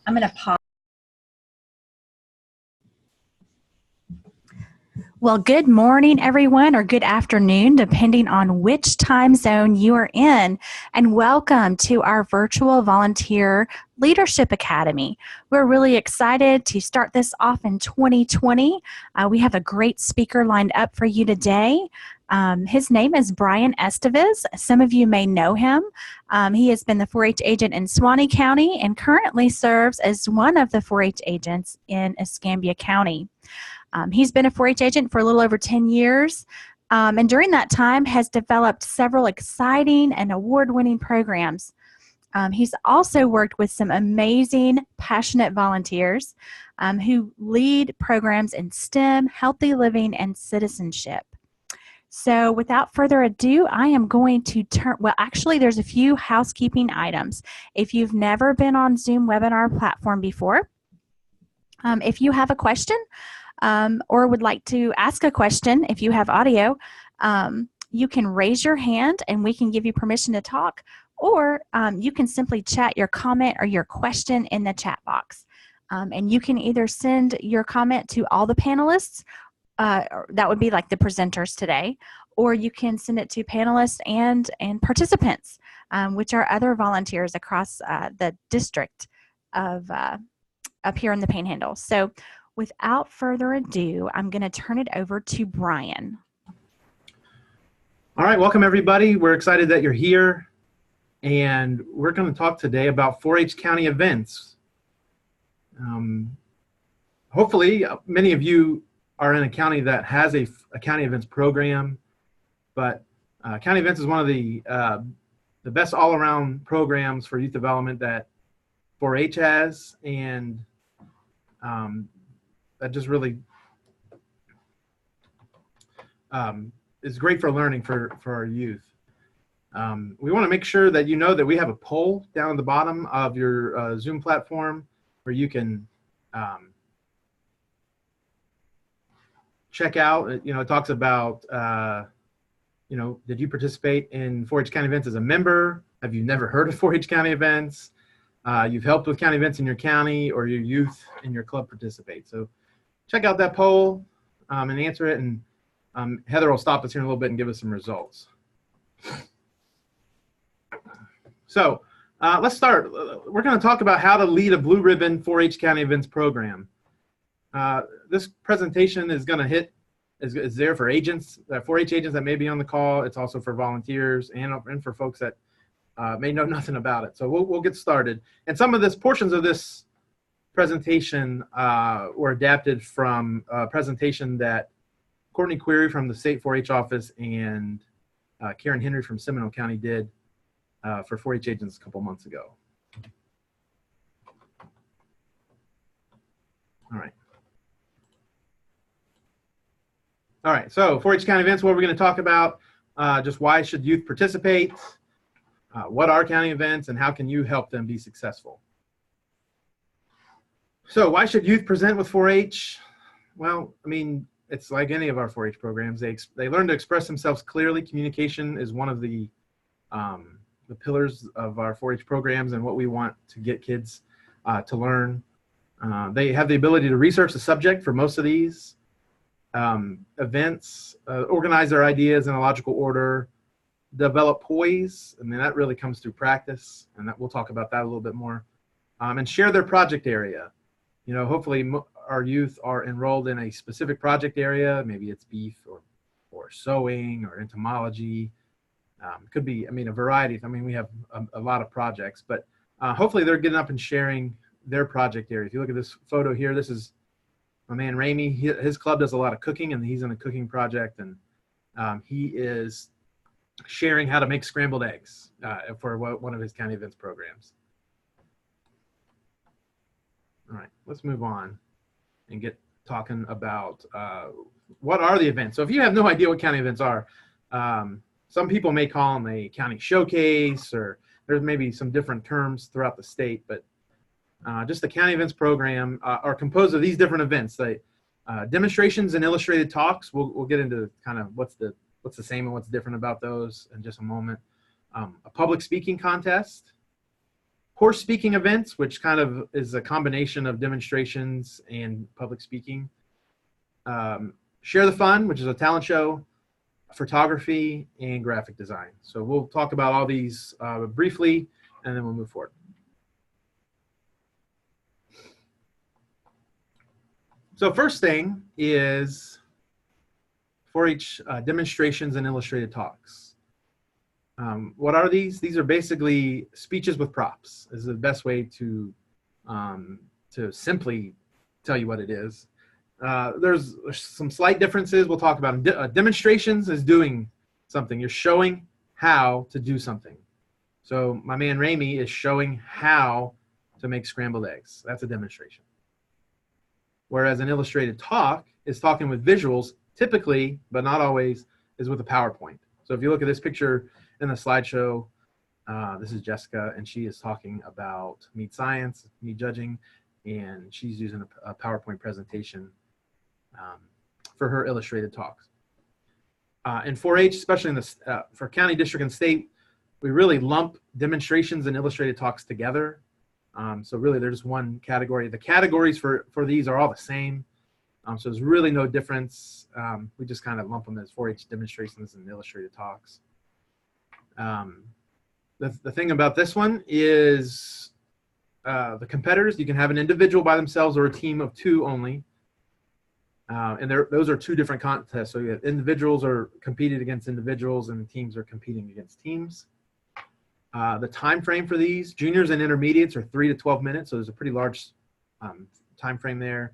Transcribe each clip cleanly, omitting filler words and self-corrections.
I'm going to pause. Well, good morning, everyone, or good afternoon, depending on which time zone you are in, and welcome to our virtual volunteer Leadership Academy. We're really excited to start this off in 2020. We have a great speaker lined up for you today. His name is Brian Estevez. Some of you may know him. He has been the 4-H agent in Suwannee County and currently serves as one of the 4-H agents in Escambia County. He's been a 4-H agent for a little over 10 years, and during that time has developed several exciting and award-winning programs. He's also worked with some amazing, passionate volunteers who lead programs in STEM, healthy living, and citizenship. So without further ado, I am going to actually there's a few housekeeping items. If you've never been on Zoom webinar platform before, if you have a question, or would like to ask a question, if you have audio, you can raise your hand and we can give you permission to talk, or you can simply chat your comment or your question in the chat box. And you can either send your comment to all the panelists, that would be like the presenters today, or you can send it to panelists and participants, which are other volunteers across the district of up here in the Panhandle. So without further ado, I'm going to turn it over to Brian. All right, welcome everybody. We're excited that you're here, and we're going to talk today about 4-H county events. Hopefully, many of you are in a county that has a county events program, but county events is one of the best all-around programs for youth development that 4-H has, and that just really is great for learning for our youth. We want to make sure that you know that we have a poll down at the bottom of your Zoom platform where you can check out. It talks about, did you participate in 4-H county events as a member? Have you never heard of 4-H county events? You've helped with county events in your county, or your youth in your club participate. So check out that poll and answer it, and Heather will stop us here in a little bit and give us some results. So let's start. We're going to talk about how to lead a blue ribbon 4-H county events program. This presentation is going to is there for agents, 4-H agents that may be on the call. It's also for volunteers and for folks that may know nothing about it. So we'll get started. And some of portions of this presentation were adapted from a presentation that Courtney Query from the State 4-H office and Karen Henry from Seminole County did for 4-H agents a couple months ago. All right, so 4-H county events, what we're going to talk about, just why should youth participate, what are county events, and how can you help them be successful. So why should youth present with 4-H? Well, I mean, it's like any of our 4-H programs. They learn to express themselves clearly. Communication is one of the pillars of our 4-H programs and what we want to get kids to learn. They have the ability to research the subject for most of these events, organize their ideas in a logical order, develop poise. I mean, that really comes through practice, and we'll talk about that a little bit more. And share their project area. Hopefully our youth are enrolled in a specific project area. Maybe it's beef or sewing or entomology. It could be, a variety. We have a lot of projects, but hopefully they're getting up and sharing their project area. If you look at this photo here, this is my man Ramey. His club does a lot of cooking, and he's in a cooking project, and he is sharing how to make scrambled eggs for one of his county events programs. All right, let's move on and get talking about what are the events. So if you have no idea what county events are, some people may call them a county showcase, or there's maybe some different terms throughout the state, but just the county events program are composed of these different events. Demonstrations and illustrated talks. We'll get into kind of what's the same and what's different about those in just a moment. A public speaking contest, Course speaking events, which kind of is a combination of demonstrations and public speaking. Share the Fun, which is a talent show, photography, and graphic design. So we'll talk about all these briefly, and then we'll move forward. So first thing is 4-H demonstrations and illustrated talks. What are these? These are basically speeches with props. This is the best way to simply tell you what it is. There's some slight differences we'll talk about. Demonstrations is doing something. You're showing how to do something. So my man Ramey is showing how to make scrambled eggs. That's a demonstration. Whereas an illustrated talk is talking with visuals, typically, but not always, is with a PowerPoint. So if you look at this picture in the slideshow, this is Jessica, and she is talking about meat science, meat judging, and she's using a PowerPoint presentation for her illustrated talks. In 4-H, especially in the, for county, district, and state, we really lump demonstrations and illustrated talks together. So really, there's one category. The categories for these are all the same. So there's really no difference. We just kind of lump them as 4-H demonstrations and illustrated talks. The thing about this one is the competitors, you can have an individual by themselves or a team of 2 only. And those are 2 different contests. So you have individuals are competing against individuals and teams are competing against teams. The time frame for these, juniors and intermediates, are 3 to 12 minutes. So there's a pretty large time frame there.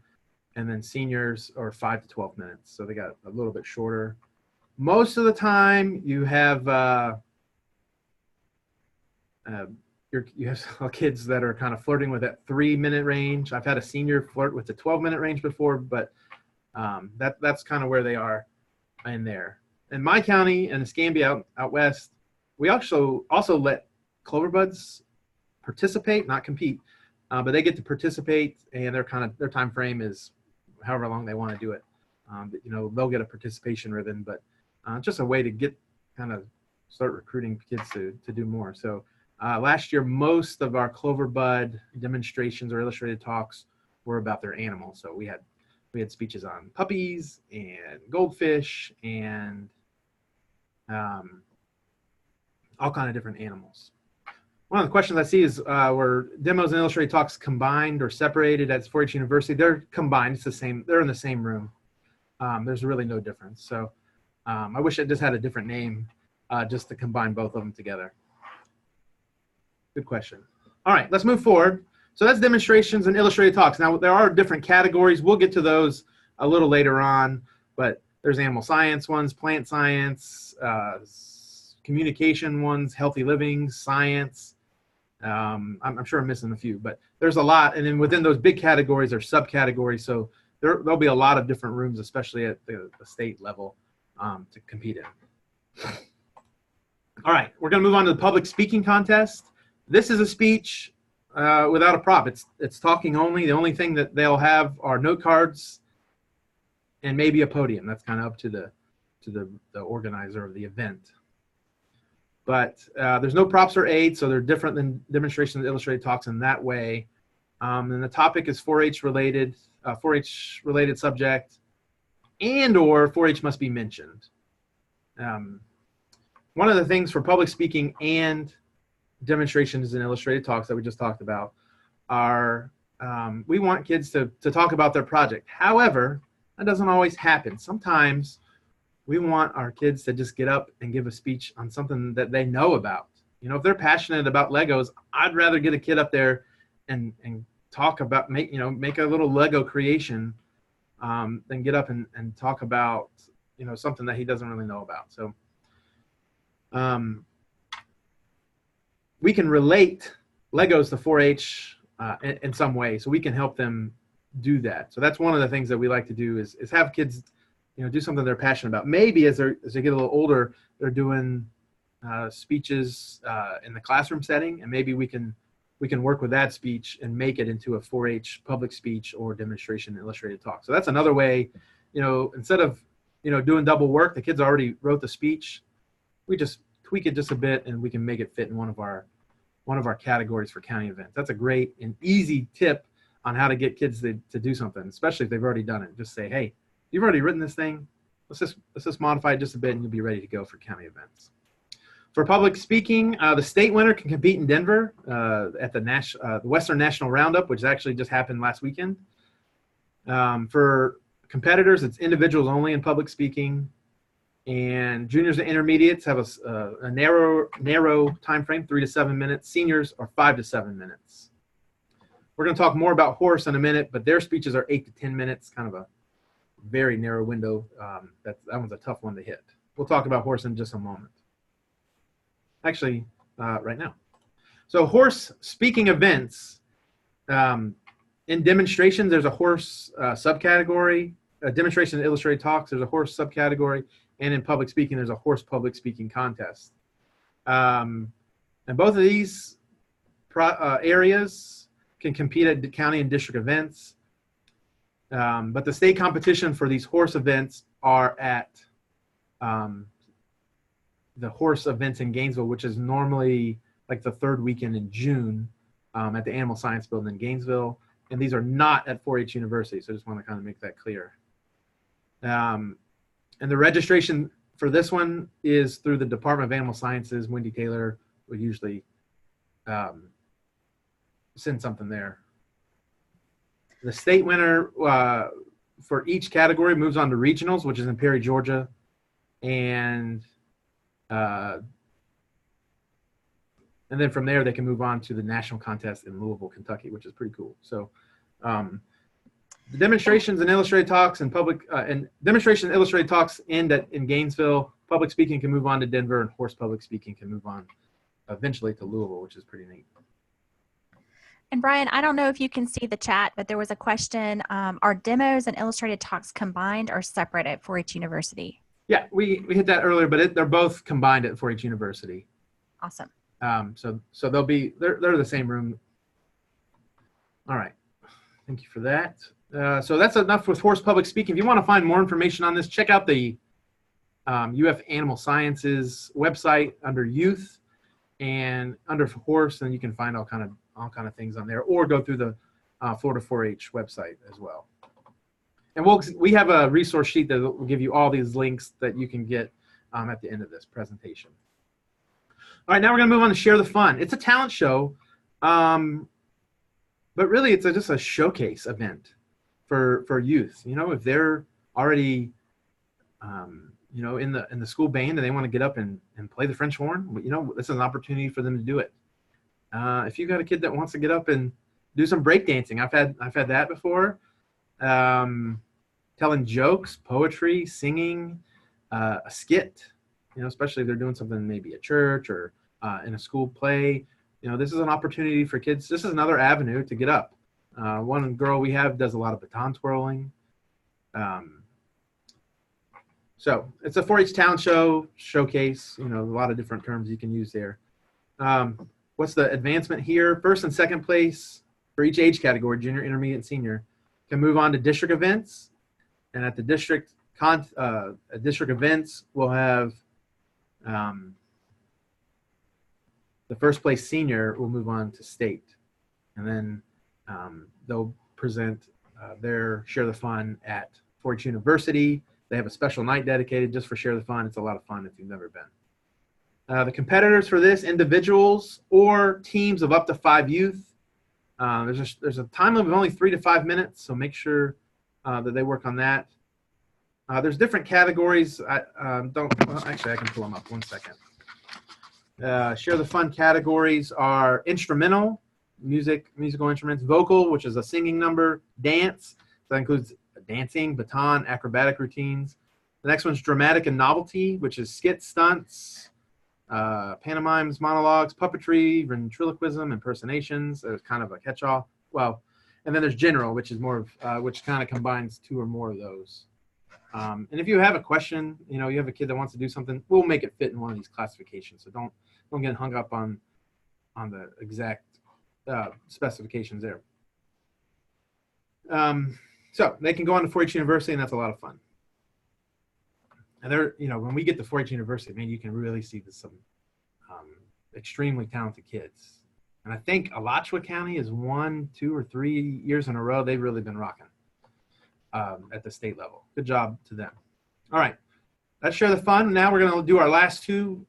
And then seniors are 5 to 12 minutes. So they got a little bit shorter. Most of the time you have you have kids that are kind of flirting with that 3-minute range. I've had a senior flirt with the 12-minute range before, but that's kind of where they are in there. In my county and Escambia out west, we also let Cloverbuds participate, not compete, but they get to participate, and their time frame is however long they want to do it. You know, they'll get a participation ribbon, but just a way to start recruiting kids to do more. So last year, most of our Cloverbud demonstrations or illustrated talks were about their animals. So we had speeches on puppies and goldfish and all kind of different animals. One of the questions I see is were demos and illustrated talks combined or separated at 4-H University? They're combined. It's the same. They're in the same room. There's really no difference. So I wish it just had a different name just to combine both of them together. Good question. All right, let's move forward. So that's demonstrations and illustrated talks. Now, there are different categories. We'll get to those a little later on, but there's animal science ones, plant science, communication ones, healthy living, science. I'm sure I'm missing a few, but there's a lot. And then within those big categories are subcategories. So there'll be a lot of different rooms, especially at the state level, to compete in. All right, we're going to move on to the public speaking contest. This is a speech without a prop. It's talking only. The only thing that they'll have are note cards and maybe a podium. That's kind of up to the organizer of the event. But there's no props or aids, so they're different than demonstrations and illustrated talks in that way. And the topic is 4-H related, 4-H related subject, and or 4-H must be mentioned. One of the things for public speaking and demonstrations and illustrated talks that we just talked about are we want kids to talk about their project. However, that doesn't always happen. Sometimes we want our kids to just get up and give a speech on something that they know about. You know, if they're passionate about Legos, I'd rather get a kid up there and talk about, make a little Lego creation than get up and talk about, something that he doesn't really know about. So we can relate Legos to 4-H in some way, so we can help them do that. So that's one of the things that we like to do is have kids, do something they're passionate about. Maybe as they get a little older, they're doing speeches in the classroom setting, and maybe we can work with that speech and make it into a 4-H public speech or demonstration illustrated talk. So that's another way, instead of doing double work, the kids already wrote the speech. We just tweak it just a bit, and we can make it fit in one of our one of our categories for county events. That's a great and easy tip on how to get kids to do something, especially if they've already done it. Just say, hey, you've already written this thing. Let's just modify it just a bit, and you'll be ready to go for county events. For public speaking, the state winner can compete in Denver at the Western National Roundup, which actually just happened last weekend. For competitors, it's individuals only in public speaking, and juniors and intermediates have a narrow time frame, 3 to 7 minutes. Seniors are 5 to 7 minutes. We're going to talk more about horse in a minute, but their speeches are 8 to 10 minutes, kind of a very narrow window. That one's a tough one to hit. We'll talk about horse in just a moment. Actually, right now. So horse speaking events, in demonstrations, there's a horse subcategory. Demonstration and illustrated talks, there's a horse subcategory. And in public speaking, there's a horse public speaking contest. And both of these areas can compete at county and district events. But the state competition for these horse events are at the horse events in Gainesville, which is normally like the third weekend in June at the Animal Science Building in Gainesville. And these are not at 4-H University, so I just want to kind of make that clear. And the registration for this one is through the Department of Animal Sciences. Wendy Taylor will usually send something there. The state winner for each category moves on to regionals, which is in Perry, Georgia, and then from there they can move on to the national contest in Louisville, Kentucky, which is pretty cool. So the demonstrations and illustrated talks and demonstration and illustrated talks end in Gainesville. Public speaking can move on to Denver, and horse public speaking can move on eventually to Louisville, which is pretty neat. And Brian, I don't know if you can see the chat, but there was a question, are demos and illustrated talks combined or separate at 4-H University? Yeah, we hit that earlier, but they're both combined at 4-H University. Awesome. So they're the same room. All right, thank you for that. So that's enough with horse public speaking. If you want to find more information on this, check out the UF Animal Sciences website under youth and under horse, and you can find all kind of things on there, or go through the Florida 4-H website as well. And we have a resource sheet that will give you all these links that you can get at the end of this presentation. All right, now we're going to move on to Share the Fun. It's a talent show, but really it's just a showcase event for youth. You know, if they're already you know, in the school band and they want to get up and play the French horn, you know, this is an opportunity for them to do it. If you've got a kid that wants to get up and do some breakdancing, I've had that before. Telling jokes, poetry, singing, a skit, you know, especially if they're doing something maybe at church or in a school play. You know, this is an opportunity for kids. This is another avenue to get up. One girl we have does a lot of baton twirling. So it's a 4-H talent show, showcase, you know, a lot of different terms you can use there. What's the advancement here? First and second place for each age category, junior, intermediate, and senior, can move on to district events. And at the district events, we'll have the first place senior will move on to state. And then they'll present their Share the Fun at 4-H University. They have a special night dedicated just for Share the Fun. It's a lot of fun if you've never been. The competitors for this, individuals or teams of up to 5 youth. There's a time limit of only 3 to 5 minutes, so make sure that they work on that. There's different categories. Actually, I can pull them up. 1 second. Share the Fun categories are instrumental, musical instruments, vocal, which is a singing number, dance, that includes dancing, baton, acrobatic routines. The next one's dramatic and novelty, which is skits, stunts, pantomimes, monologues, puppetry, ventriloquism, impersonations. There's kind of a catch-all. Well, and then there's general, which is more of which kind of combines 2 or more of those. And if you have a question, you know, you have a kid that wants to do something, we'll make it fit in one of these classifications. So don't get hung up on the exact specifications there. So they can go on to 4-H University, and that's a lot of fun. And they're, you know, when we get to 4-H University, man, you can really see some extremely talented kids. And I think Alachua County is 1, 2, or 3 years in a row. They've really been rocking at the state level. Good job to them. All right, let's share the fun. Now we're going to do our last two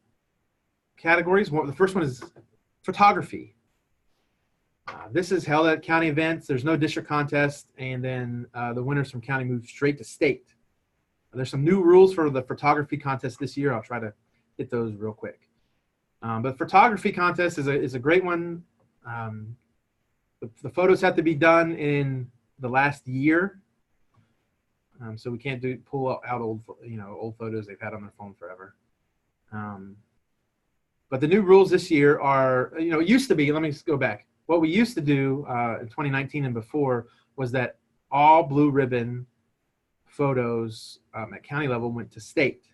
categories. The first one is photography. This is held at county events. There's no district contest, and then the winners from county move straight to state. There's some new rules for the photography contest this year. I'll try to hit those real quick. But photography contest is a great one. The photos have to be done in the last year, so we can't pull out old photos they've had on their phone forever. But the new rules this year are, it used to be. Let me go back. What we used to do in 2019 and before was that all blue ribbon photos at county level went to state.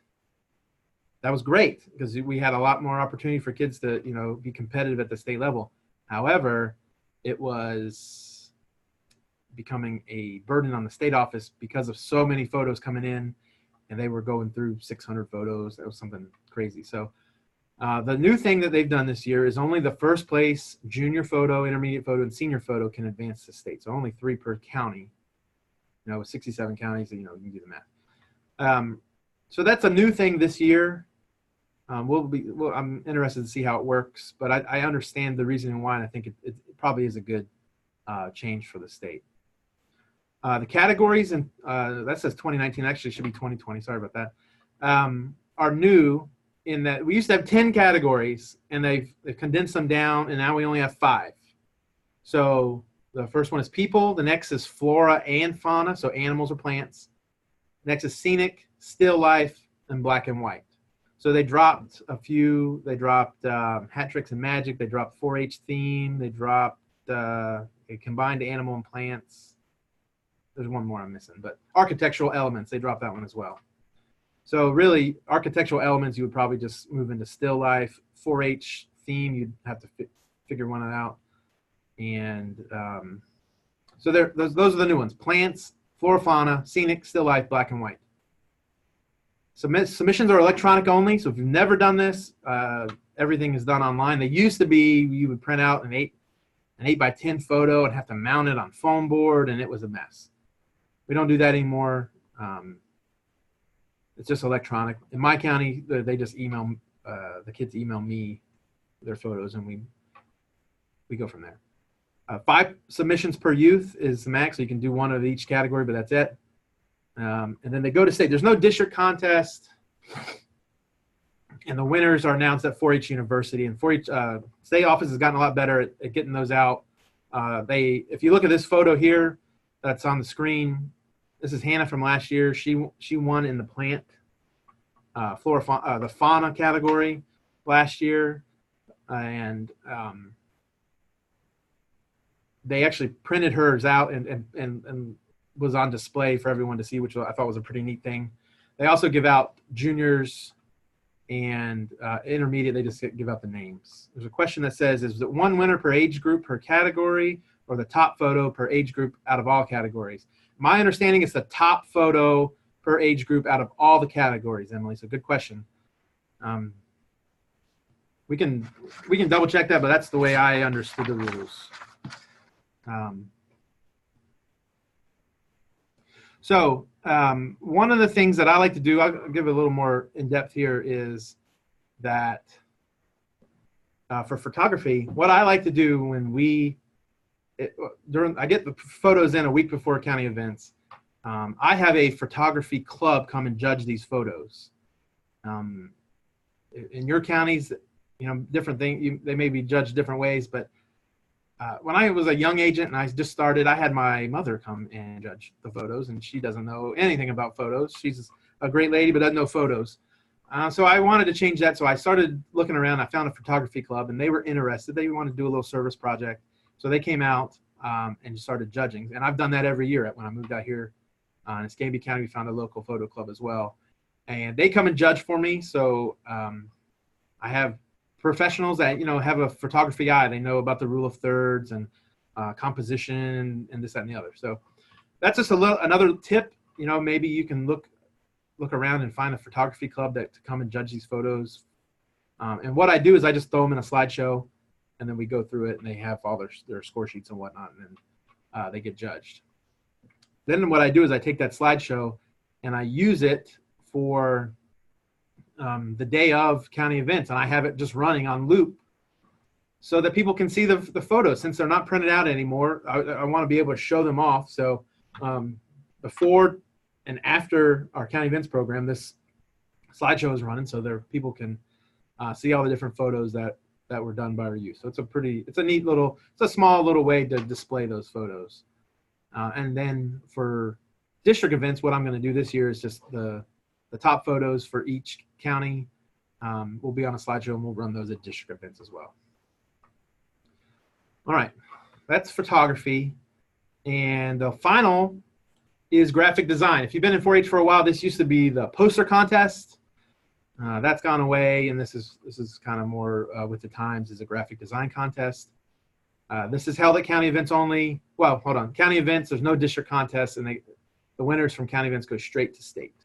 That was great because we had a lot more opportunity for kids to, be competitive at the state level. However, it was becoming a burden on the state office because of so many photos coming in, and they were going through 600 photos. That was something crazy. So the new thing that they've done this year is only the first place junior photo, intermediate photo, and senior photo can advance to state. So only 3 per county. With 67 counties, you can do the math. So that's a new thing this year. I'm interested to see how it works, but I understand the reasoning why, and I think it probably is a good change for the state. The categories, and that says 2019, actually should be 2020, sorry about that, are new in that we used to have 10 categories, and they've condensed them down, and now we only have 5. So the first one is people. The next is flora and fauna, so animals or plants. Next is scenic, still life, and black and white. So they dropped a few. They dropped hat tricks and magic. They dropped 4-H theme. They dropped combined animal and plants. There's one more I'm missing, but architectural elements, they dropped that one as well. So really, architectural elements, you would probably just move into still life. 4-H theme, you'd have to figure one out. And so those are the new ones: plants, flora, fauna, scenic, still life, black and white. Submissions are electronic only, so if you've never done this, everything is done online. They used to be you would print out an 8 by 10 photo and have to mount it on foam board, and it was a mess. We don't do that anymore. It's just electronic. In my county, they just email the kids email me their photos, and we go from there. 5 submissions per youth is the max, so you can do 1 of each category, but that's it. And then they go to state. There's no district contest, and the winners are announced at 4-H University. And 4-H state office has gotten a lot better at getting those out. If you look at this photo here, that's on the screen. This is Hannah from last year. She won in the plant, the fauna category last year, and they actually printed hers out and was on display for everyone to see, which I thought was a pretty neat thing. They also give out juniors and intermediate. They just give out the names. There's a question that says, is it 1 winner per age group per category, or the top photo per age group out of all categories? My understanding is the top photo per age group out of all the categories, Emily. So good question. We can double check that, but that's the way I understood the rules. So one of the things that I like to do, I'll give it a little more in depth here, is that for photography, what I like to do when I get the photos in a week before county events, I have a photography club come and judge these photos. In your counties, different thing, they may be judged different ways, but when I was a young agent and I just started, I had my mother come and judge the photos, and she doesn't know anything about photos. She's a great lady, but doesn't know photos. So I wanted to change that. So I started looking around. I found a photography club, and they were interested. They wanted to do a little service project. So they came out and started judging. And I've done that every year. When I moved out here in Escambia County, we found a local photo club as well. And they come and judge for me. So I have professionals that have a photography eye. They know about the rule of thirds and composition and this, that, and the other. So that's just another tip. Maybe you can look around and find a photography club to come and judge these photos. And what I do is I just throw them in a slideshow, and then we go through it, and they have all their score sheets and whatnot, and then they get judged. Then what I do is I take that slideshow and I use it for the day of county events, and I have it just running on loop so that people can see the photos. Since they're not printed out anymore, I want to be able to show them off. So before and after our county events program, this slideshow is running so there people can see all the different photos that were done by our youth. So it's a neat little, it's a small little way to display those photos. And then for district events, what I'm going to do this year is just the top photos for each county will be on a slideshow, and we'll run those at district events as well. All right, that's photography. And the final is graphic design. If you've been in 4-H for a while, this used to be the poster contest. That's gone away, and this is kind of more with the times, is a graphic design contest. This is held at county events only. Well, hold on. County events, there's no district contests, and the winners from county events go straight to state.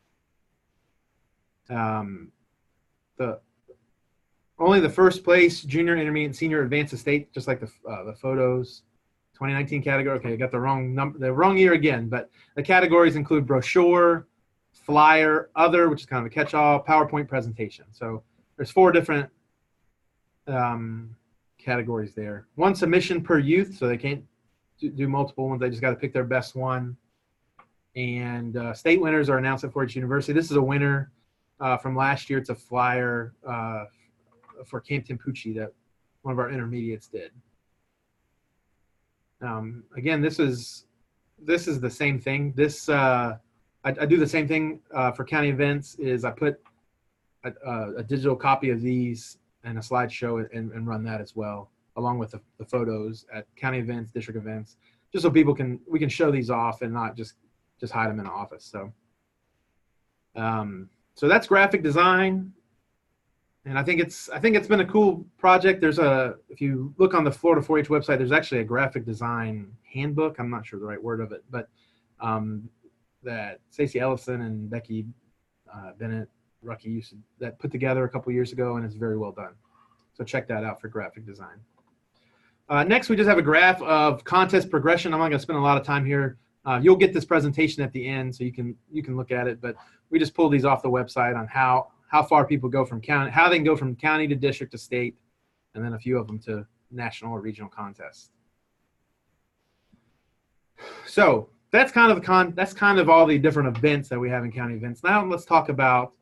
Only the first place, junior, intermediate, and senior advance to state, just like the photos. 2019 category. Okay, I got the wrong year again, but the categories include brochure, flyer, other, which is kind of a catch-all, PowerPoint presentation. So there's 4 different categories there. 1 submission per youth, so they can't do multiple ones. They just got to pick their best one. And state winners are announced at 4-H University. This is a winner from last year. It's a flyer for Camp Timpucci that one of our intermediates did. Again, this is the same thing. This I do the same thing for county events. Is I put a digital copy of these and a slideshow and run that as well, along with the photos at county events, district events, just so people we can show these off and not just hide them in the office. So so that's graphic design. And I think it's been a cool project. If you look on the Florida 4-H website, there's actually a graphic design handbook. I'm not sure the right word of it, but that Stacey Ellison and Becky Bennett Rucky that put together a couple years ago, and it's very well done. So check that out for graphic design. Next, we just have a graph of contest progression. I'm not going to spend a lot of time here. You'll get this presentation at the end, so you can look at it. But we just pulled these off the website on how far people go from county, how they can go from county to district to state, and then a few of them to national or regional contests. So that's kind of all the different events that we have in county events. Now let's talk about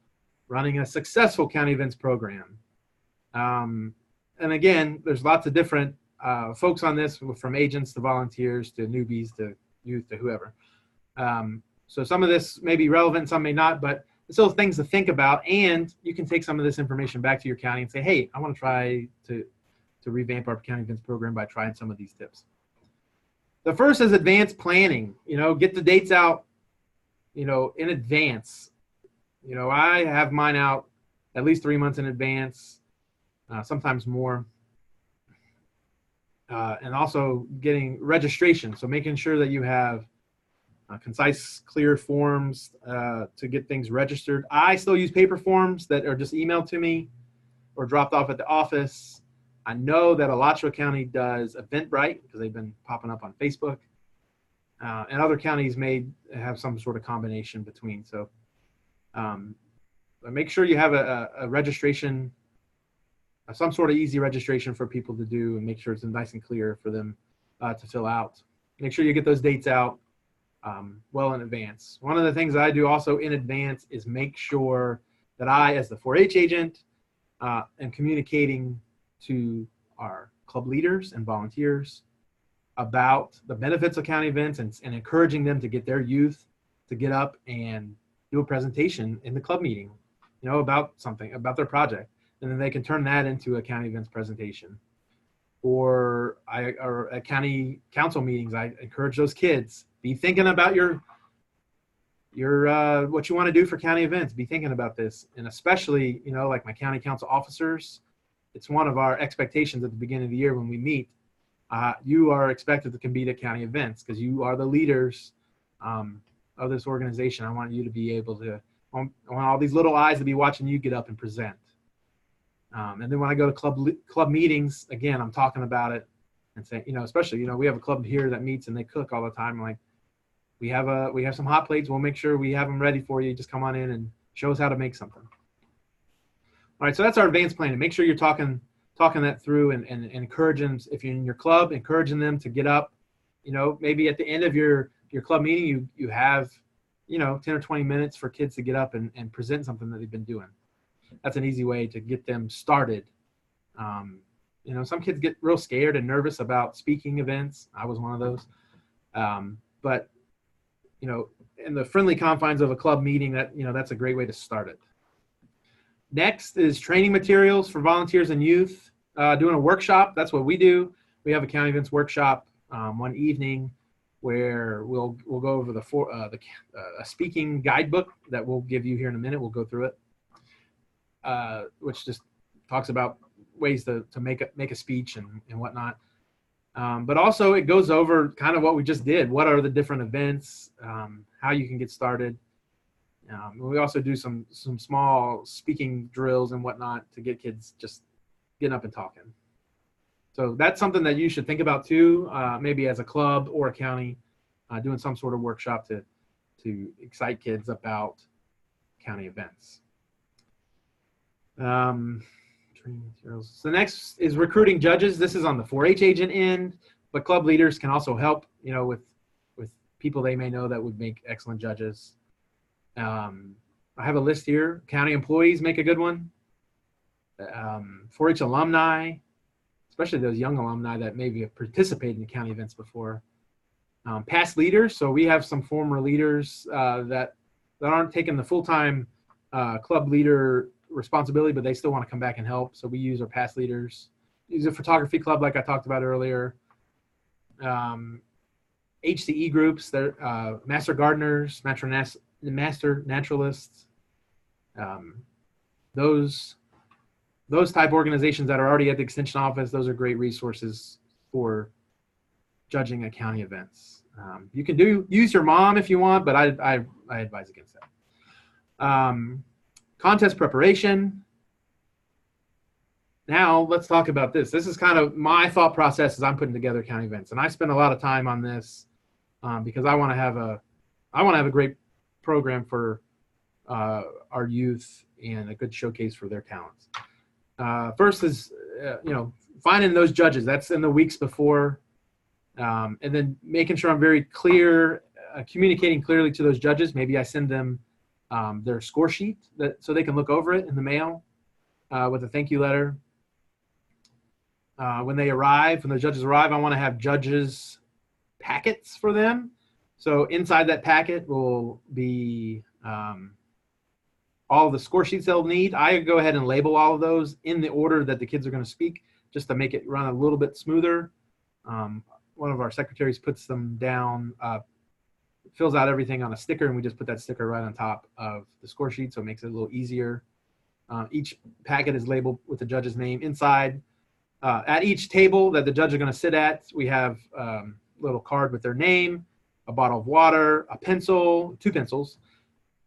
running a successful county events program. And again, there's lots of different folks on this, from agents to volunteers to newbies to youth to whoever. So some of this may be relevant, some may not, but still things to think about, and you can take some of this information back to your county and say, hey, I want to try to revamp our county events program by trying some of these tips. The first is advanced planning. Get the dates out, in advance. I have mine out at least 3 months in advance, sometimes more. And also getting registration. So making sure that you have concise, clear forms to get things registered. I still use paper forms that are just emailed to me or dropped off at the office. I know that Alachua County does Eventbrite because they've been popping up on Facebook. And other counties may have some sort of combination between. So make sure you have a registration, some sort of easy registration for people to do, and make sure it's nice and clear for them to fill out. Make sure you get those dates out well in advance. One of the things that I do also in advance is make sure that I, as the 4-H agent, am communicating to our club leaders and volunteers about the benefits of county events and encouraging them to get their youth to get up and do a presentation in the club meeting, about something, about their project. And then they can turn that into a county events presentation. Or at county council meetings, I encourage those kids, be thinking about your what you want to do for county events. Be thinking about this. And especially, like my county council officers, it's one of our expectations at the beginning of the year when we meet. You are expected to compete at county events because you are the leaders of this organization. I want you to be able to, I want all these little eyes to be watching you get up and present. And then when I go to club meetings, again, I'm talking about it and saying, especially, we have a club here that meets and they cook all the time. I'm like, we have some hot plates. We'll make sure we have them ready for you. Just come on in and show us how to make something. All right, so that's our advanced planning. Make sure you're talking that through and encouraging, if you're in your club, encouraging them to get up. Maybe at the end of your club meeting, you have, 10 or 20 minutes for kids to get up and present something that they've been doing. That's an easy way to get them started. Some kids get real scared and nervous about speaking events. I was one of those. But, in the friendly confines of a club meeting, that's a great way to start it. Next is training materials for volunteers and youth. Doing a workshop, that's what we do. We have a county events workshop one evening where we'll go over a speaking guidebook that we'll give you here in a minute. We'll go through it, which just talks about ways to make a speech and whatnot. But also it goes over kind of what we just did. What are the different events, how you can get started. We also do some small speaking drills and whatnot to get kids just getting up and talking. So that's something that you should think about too, maybe as a club or a county, doing some sort of workshop to excite kids about county events. Training materials. So next is recruiting judges. This is on the 4-H agent end, but club leaders can also help, with people they may know that would make excellent judges. I have a list here. County employees make a good one. 4-H alumni, especially those young alumni that maybe have participated in county events before. Past leaders, so we have some former leaders that aren't taking the full-time club leader responsibility, but they still want to come back and help. So we use our past leaders. Use a photography club like I talked about earlier. HCE groups, they're master gardeners, master naturalists. Those type organizations that are already at the extension office, those are great resources for judging at county events. You can use your mom if you want, but I advise against that. Contest preparation. Now let's talk about this. This is kind of my thought process as I'm putting together county events, and I spend a lot of time on this because I want to have a great program for our youth and a good showcase for their talents. First is finding those judges. That's in the weeks before, and then making sure I'm very clear, communicating clearly to those judges. Maybe I send them their score sheet so they can look over it in the mail with a thank you letter. When the judges arrive, I want to have judges packets for them. So inside that packet will be all the score sheets they'll need. I go ahead and label all of those in the order that the kids are going to speak, just to make it run a little bit smoother. One of our secretaries puts them down, fills out everything on a sticker, and we just put that sticker right on top of the score sheet, so it makes it a little easier. Each packet is labeled with the judge's name inside. At each table that the judge is going to sit at, we have a little card with their name, a bottle of water, a pencil, 2 pencils,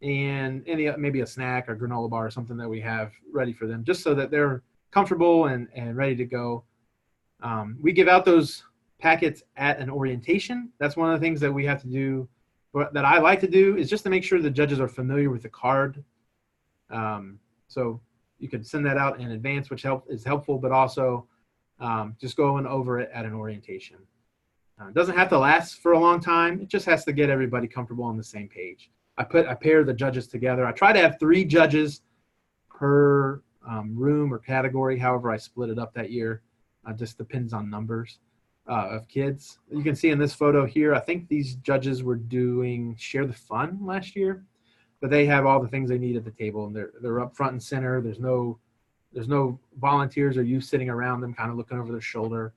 and maybe a snack or granola bar or something that we have ready for them, just so that they're comfortable and ready to go. We give out those packets at an orientation. That's one of the things that we have to do, that I like to do, is just to make sure the judges are familiar with the card. So you can send that out in advance, which is helpful, but also just going over it at an orientation. It doesn't have to last for a long time. It just has to get everybody comfortable on the same page. I pair the judges together. I try to have 3 judges per room or category, however I split it up that year. Just depends on numbers of kids. You can see in this photo here, I think these judges were doing Share the Fun last year, but they have all the things they need at the table, and they're up front and center. There's no volunteers or youth sitting around them kind of looking over their shoulder.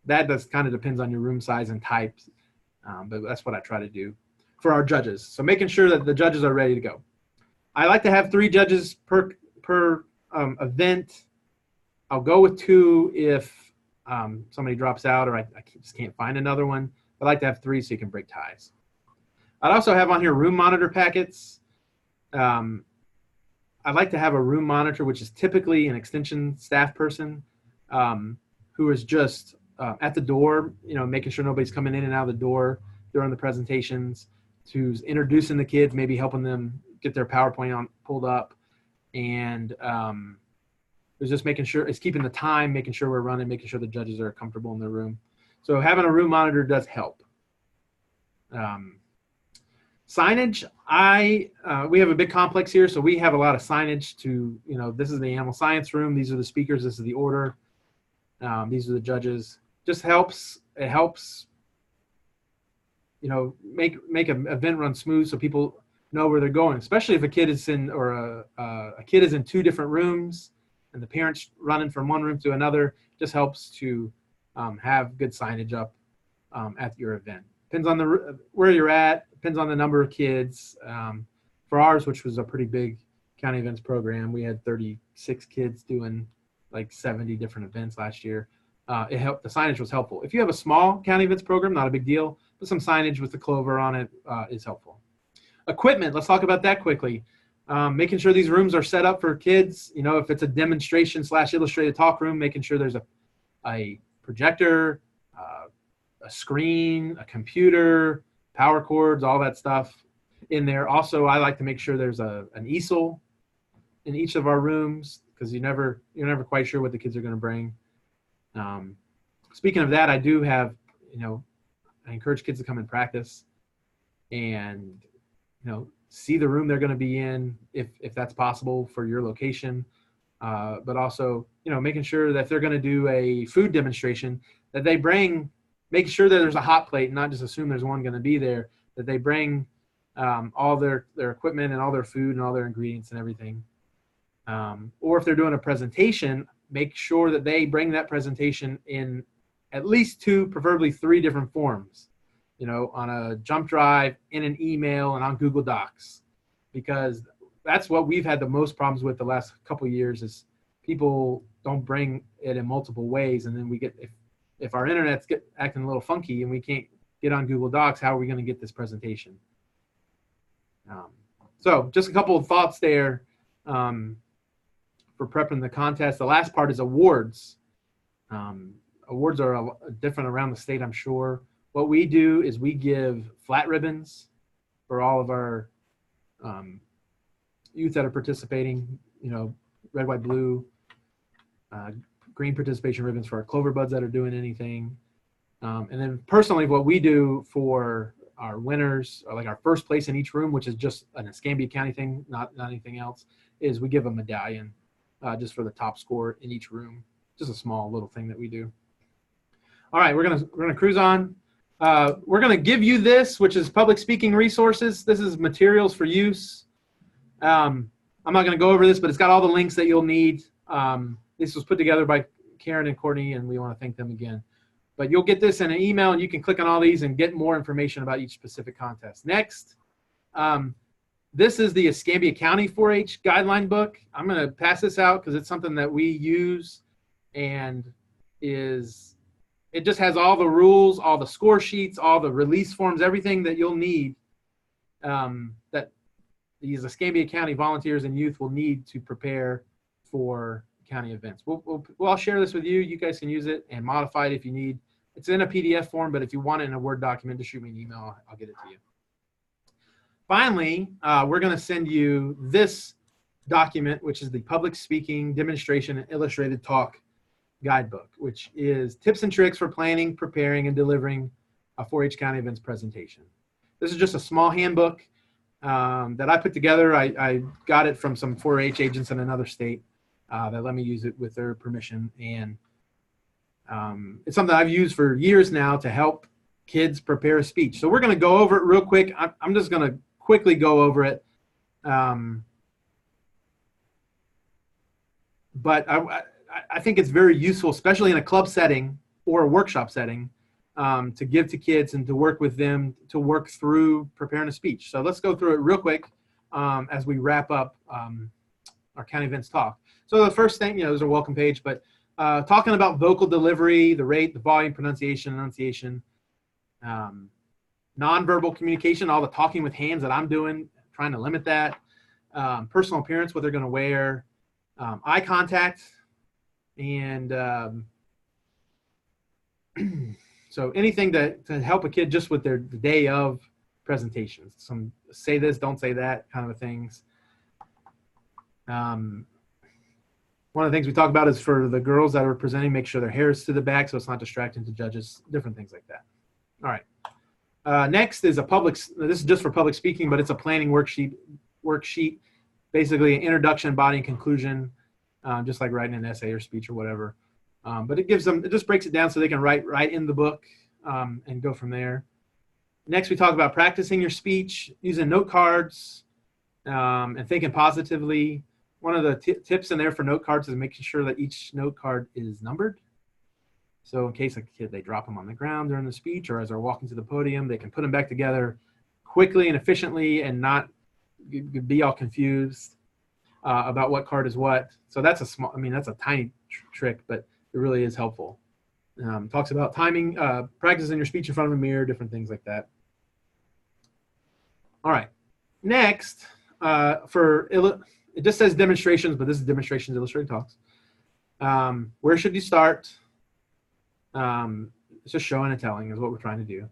That does kind of depends on your room size and types, but that's what I try to do for our judges. So making sure that the judges are ready to go. I like to have 3 judges per event. I'll go with 2 if somebody drops out or I just can't find another one. I like to have 3 so you can break ties. I'd also have on here room monitor packets. I'd like to have a room monitor, which is typically an extension staff person, who is just at the door, making sure nobody's coming in and out of the door during the presentations, who's introducing the kids, maybe helping them get their PowerPoint pulled up, and who's just making sure it's keeping the time, making sure we're running, making sure the judges are comfortable in their room. So having a room monitor does help. Signage, we have a big complex here, so we have a lot of signage to, this is the animal science room, these are the speakers, this is the order, these are the judges. It helps, make an event run smooth so people know where they're going, especially if a kid is in, or a kid is in 2 different rooms and the parents running from one room to another. Just helps to have good signage up at your event. Depends on where you're at, depends on the number of kids. For ours, which was a pretty big county events program, we had 36 kids doing like 70 different events last year. It helped. The signage was helpful. If you have a small county events program, not a big deal, but some signage with the clover on it is helpful. Equipment, let's talk about that quickly. Making sure these rooms are set up for kids. If it's a demonstration / illustrated talk room, making sure there's a projector, a screen, a computer, power cords, all that stuff in there. Also, I like to make sure there's an easel in each of our rooms, because you're never quite sure what the kids are going to bring. Speaking of that, I do have, I encourage kids to come and practice and, see the room they're going to be in if that's possible for your location. But also, making sure that if they're going to do a food demonstration, that they make sure that there's a hot plate, and not just assume there's one going to be there, that they bring all their equipment and all their food and all their ingredients and everything. Or if they're doing a presentation, make sure that they bring that presentation in at least 2, preferably 3 different forms, on a jump drive, in an email, and on Google Docs, because that's what we've had the most problems with the last couple of years, is people don't bring it in multiple ways. And then we get, if our internet's acting a little funky and we can't get on Google Docs, how are we going to get this presentation? So just a couple of thoughts there for prepping the contest. The last part is awards. Awards are different around the state, I'm sure. What we do is we give flat ribbons for all of our youth that are participating, red, white, blue, green participation ribbons for our clover buds that are doing anything. And then personally, what we do for our winners, or like our first place in each room, which is just an Escambia County thing, not anything else, is we give a medallion just for the top score in each room. Just a small little thing that we do. All right, we're gonna cruise on. We're gonna give you this, which is public speaking resources. This is materials for use. I'm not gonna go over this, but it's got all the links that you'll need. This was put together by Karen and Courtney, and we want to thank them again. But you'll get this in an email, and you can click on all these and get more information about each specific contest. Next, this is the Escambia County 4-H guideline book. I'm going to pass this out because it's something that we use, and it just has all the rules, all the score sheets, all the release forms, everything that you'll need, that these Escambia County volunteers and youth will need to prepare for county events. I'll share this with you. You guys can use it and modify it if you need. It's in a PDF form, but if you want it in a Word document, just shoot me an email. I'll get it to you. Finally, we're going to send you this document, which is the Public Speaking Demonstration and Illustrated Talk Guidebook, which is tips and tricks for planning, preparing, and delivering a 4-H county events presentation. This is just a small handbook that I put together. I got it from some 4-H agents in another state that let me use it with their permission. And it's something I've used for years now to help kids prepare a speech. So we're going to go over it real quick. I'm just going to quickly go over it. But I think it's very useful, especially in a club setting or a workshop setting, to give to kids and to work with them to work through preparing a speech. So let's go through it real quick as we wrap up our county events talk. So the first thing, there's a welcome page, but talking about vocal delivery, the rate, the volume, pronunciation, enunciation, nonverbal communication, all the talking with hands that I'm doing, trying to limit that. personal appearance, what they're going to wear, eye contact, and so anything to help a kid just with the day of presentations. Some say this, don't say that kind of things. One of the things we talk about is for the girls that are presenting, make sure their hair is to the back so it's not distracting to judges, different things like that. All right. Next is this is just for public speaking, but it's a planning worksheet, basically an introduction, body, and conclusion, just like writing an essay or speech or whatever. But it just breaks it down so they can write right in the book and go from there. Next, we talk about practicing your speech, using note cards, and thinking positively. One of the tips in there for note cards is making sure that each note card is numbered. So in case they drop them on the ground during the speech or as they're walking to the podium, they can put them back together quickly and efficiently and not be all confused about what card is what. So that's a tiny trick, but it really is helpful. Talks about timing, practicing your speech in front of a mirror, different things like that. All right. Next, it just says demonstrations, but this is demonstrations, illustrated talks. Where should you start? It's just showing and telling is what we're trying to do.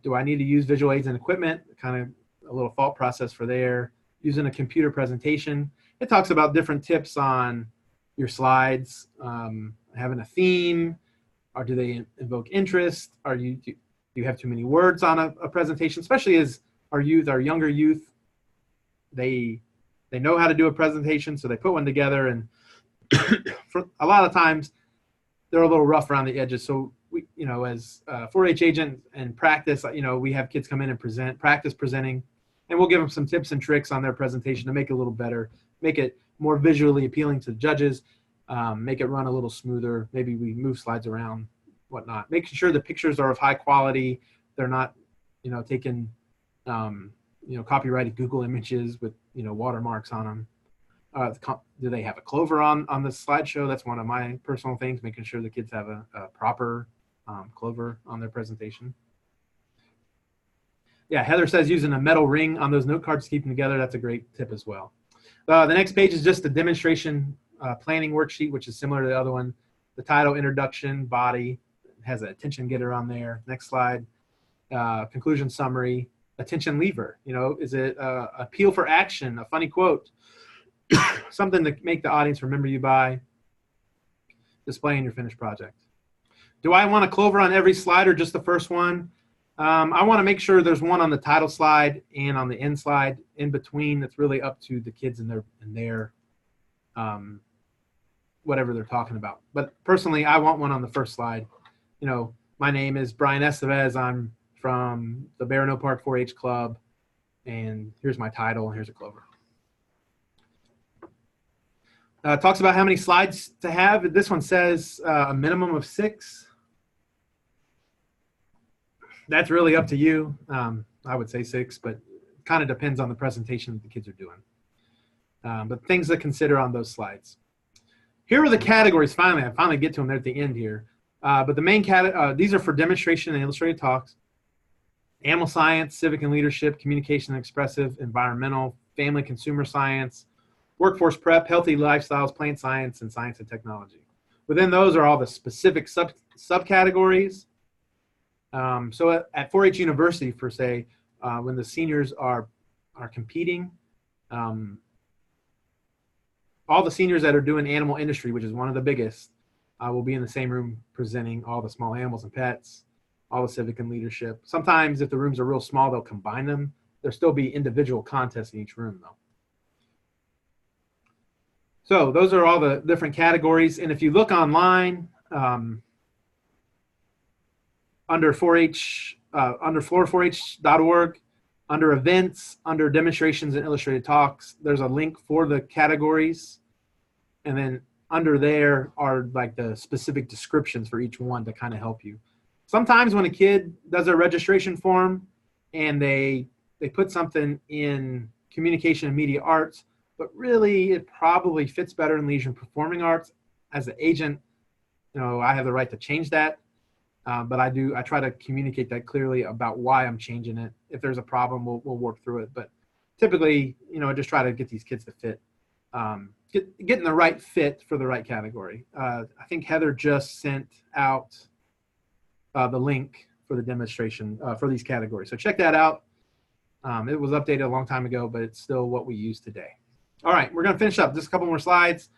Do I need to use visual aids and equipment? Kind of a little thought process for there. Using a computer presentation. It talks about different tips on your slides, having a theme, or do they invoke interest? Do you have too many words on a presentation? Especially as our younger youth, they know how to do a presentation, so they put one together, and for a lot of times they're a little rough around the edges. So we, as 4-H agent and practice, we have kids come in and practice presenting, and we'll give them some tips and tricks on their presentation to make it a little better, make it more visually appealing to the judges, make it run a little smoother. Maybe we move slides around, whatnot. Making sure the pictures are of high quality. They're not, taken, copyrighted Google images with, watermarks on them. Do they have a clover on the slideshow? That's one of my personal things, making sure the kids have a proper clover on their presentation. Yeah, Heather says using a metal ring on those note cards to keep them together. That's a great tip as well. The next page is just the demonstration planning worksheet, which is similar to the other one. The title, introduction, body, has an attention getter on there. Next slide, conclusion summary, attention lever. Is it appeal for action, a funny quote, something to make the audience remember you by, displaying your finished project. Do I want a clover on every slide or just the first one? I want to make sure there's one on the title slide and on the end slide. In between, it's really up to the kids and their whatever they're talking about. But personally, I want one on the first slide. My name is Brian Estevez. I'm from the Barano Park 4-H Club, and here's my title, and here's a clover. Talks about how many slides to have. This one says a minimum of 6. That's really up to you. I would say 6, but it kind of depends on the presentation that the kids are doing. But things to consider on those slides. Here are the categories. I finally get to them there at the end here. But the main these are for demonstration and illustrated talks. Animal science, civic and leadership, communication and expressive, environmental, family consumer science, workforce prep, healthy lifestyles, plant science, and science and technology. Within those are all the specific subcategories. So at 4-H University, per se, when the seniors are competing, all the seniors that are doing animal industry, which is one of the biggest, will be in the same room presenting all the small animals and pets, all the civic and leadership. Sometimes if the rooms are real small, they'll combine them. There'll still be individual contests in each room, though. So those are all the different categories. And if you look online, under 4-H, under floor4h.org, under events, under demonstrations and illustrated talks, there's a link for the categories. And then under there are like the specific descriptions for each one to kind of help you. Sometimes when a kid does a registration form and they put something in communication and media arts, but really it probably fits better in leisure and performing arts. As an agent, I have the right to change that. But I try to communicate that clearly about why I'm changing it. If there's a problem, we'll work through it. But typically, just try to get these kids to fit, getting the right fit for the right category. I think Heather just sent out the link for the demonstration for these categories. So check that out. It was updated a long time ago, but it's still what we use today. All right, we're going to finish up. Just a couple more slides.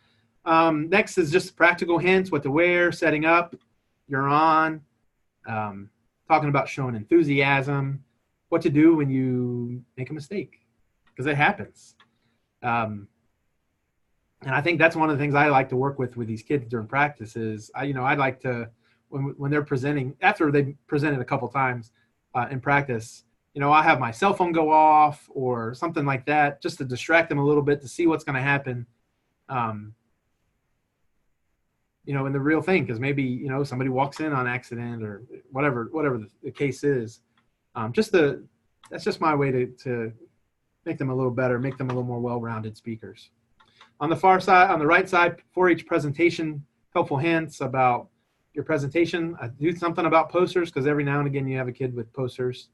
Next is just practical hints, what to wear, setting up, you're on, talking about showing enthusiasm, what to do when you make a mistake, because it happens. And I think that's one of the things I like to work with these kids during practice is, I'd like to, when they're presenting, after they've presented a couple times in practice, I have my cell phone go off or something like that just to distract them a little bit to see what's going to happen, in the real thing, because maybe, somebody walks in on accident or whatever the case is. That's just my way to make them a little better, make them a little more well-rounded speakers. On the far side, on the right side, 4-H presentation, helpful hints about your presentation. I do something about posters because every now and again you have a kid with posters.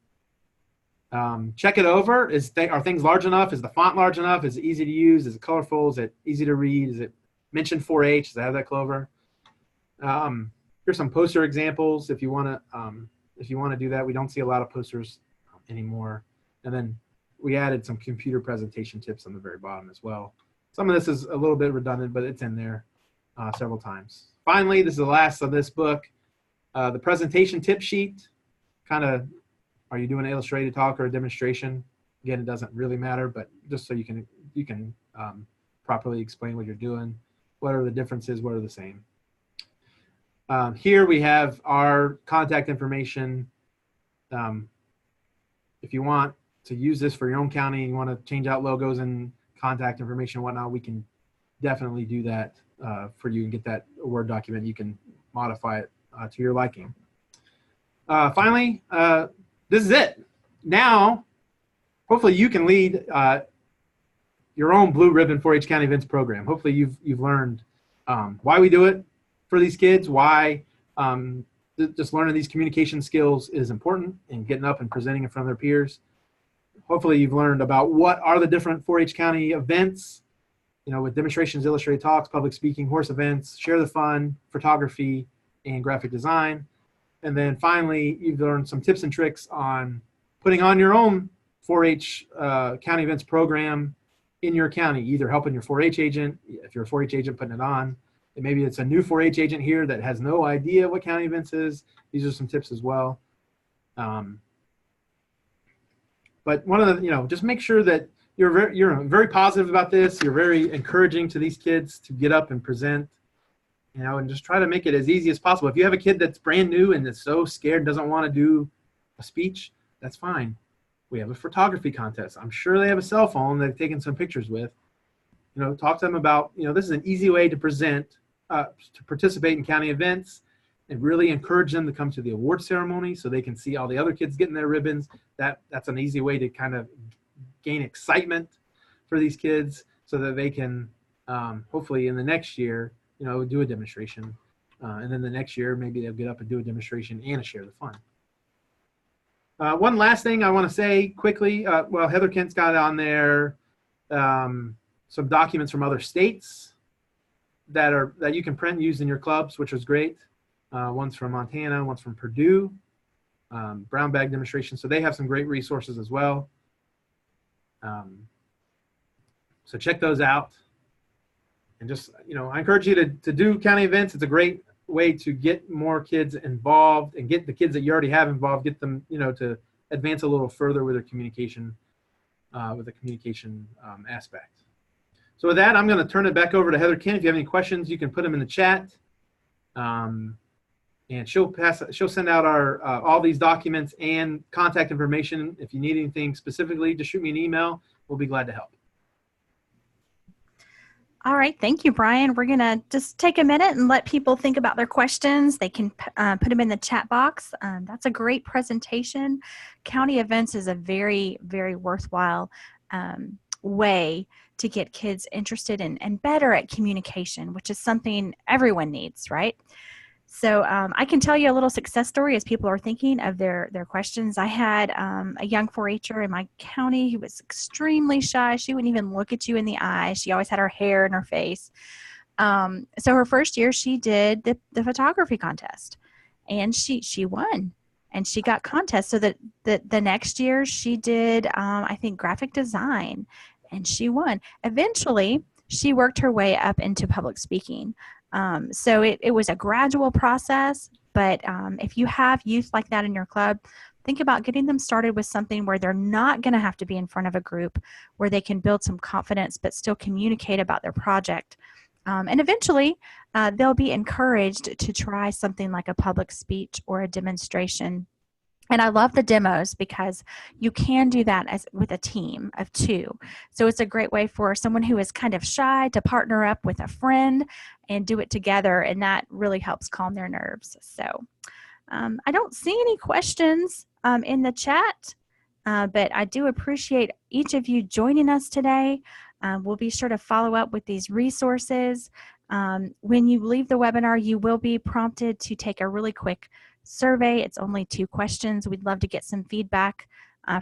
Check it over. Are things large enough? Is the font large enough? Is it easy to use? Is it colorful? Is it easy to read? Is it mentioned 4-H? Does it have that clover? Here's some poster examples if you want to do that. We don't see a lot of posters anymore. And then we added some computer presentation tips on the very bottom as well. Some of this is a little bit redundant, but it's in there several times. Finally, this is the last of this book, the presentation tip sheet. Kind of, are you doing an illustrated talk or a demonstration? Again, it doesn't really matter, but just so you can properly explain what you're doing. What are the differences? What are the same? Here we have our contact information. If you want to use this for your own county and you want to change out logos and contact information and whatnot, we can definitely do that for you and get that Word document. You can modify it to your liking. Finally, this is it. Now, hopefully you can lead your own Blue Ribbon 4-H County Events program. Hopefully you've learned why we do it for these kids, why just learning these communication skills is important and getting up and presenting in front of their peers. Hopefully you've learned about what are the different 4-H County events, with demonstrations, illustrated talks, public speaking, horse events, share the fun, photography, and graphic design. And then finally, you've learned some tips and tricks on putting on your own 4-H county events program in your county, either helping your 4-H agent, if you're a 4-H agent, putting it on. And maybe it's a new 4-H agent here that has no idea what county events is. These are some tips as well. But one of the, just make sure that you're very positive about this. You're very encouraging to these kids to get up and present, and just try to make it as easy as possible. If you have a kid that's brand new and is so scared, doesn't want to do a speech, that's fine. We have a photography contest. I'm sure they have a cell phone they've taken some pictures with. Talk to them about, this is an easy way to present, to participate in county events, and really encourage them to come to the award ceremony so they can see all the other kids getting their ribbons. That's an easy way to kind of gain excitement for these kids so that they can hopefully in the next year, do a demonstration. And then the next year, maybe they'll get up and do a demonstration and a share the fun. One last thing I want to say quickly. Well, Heather Kent's got on there some documents from other states that you can print and use in your clubs, which was great. One's from Montana, one's from Purdue, brown bag demonstration. So they have some great resources as well. So check those out. And just, I encourage you to do county events. It's a great way to get more kids involved and get the kids that you already have involved, get them, to advance a little further with their communication, aspect. So with that, I'm going to turn it back over to Heather Kent. If you have any questions, you can put them in the chat. And she'll send out our all these documents and contact information. If you need anything specifically, just shoot me an email. We'll be glad to help. All right. Thank you, Brian. We're going to just take a minute and let people think about their questions. They can put them in the chat box. That's a great presentation. County events is a very, very worthwhile way to get kids interested in and better at communication, which is something everyone needs, right? So I can tell you a little success story as people are thinking of their questions. I had a young 4-H'er in my county who was extremely shy. She wouldn't even look at you in the eye. She always had her hair in her face. So her first year, she did the photography contest, and she won, and she got contests. So that the next year she did, I think, graphic design, and she won. Eventually, she worked her way up into public speaking. So it was a gradual process, but if you have youth like that in your club, think about getting them started with something where they're not going to have to be in front of a group, where they can build some confidence but still communicate about their project. And eventually, they'll be encouraged to try something like a public speech or a demonstration. And I love the demos because you can do that as with a team of 2. So it's a great way for someone who is kind of shy to partner up with a friend and do it together, and that really helps calm their nerves. So I don't see any questions in the chat, but I do appreciate each of you joining us today. We'll be sure to follow up with these resources. When you leave the webinar, you will be prompted to take a really quick survey. It's only 2 questions. We'd love to get some feedback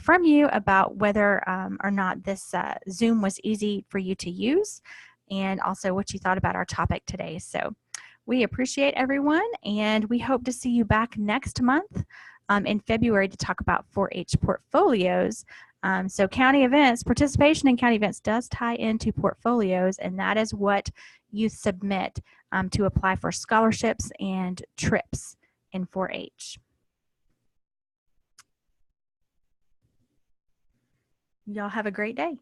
from you about whether or not this Zoom was easy for you to use, and also what you thought about our topic today. So we appreciate everyone, and we hope to see you back next month in February to talk about 4-H portfolios. So county events, participation in county events does tie into portfolios, and that is what you submit to apply for scholarships and trips in 4-H. Y'all have a great day.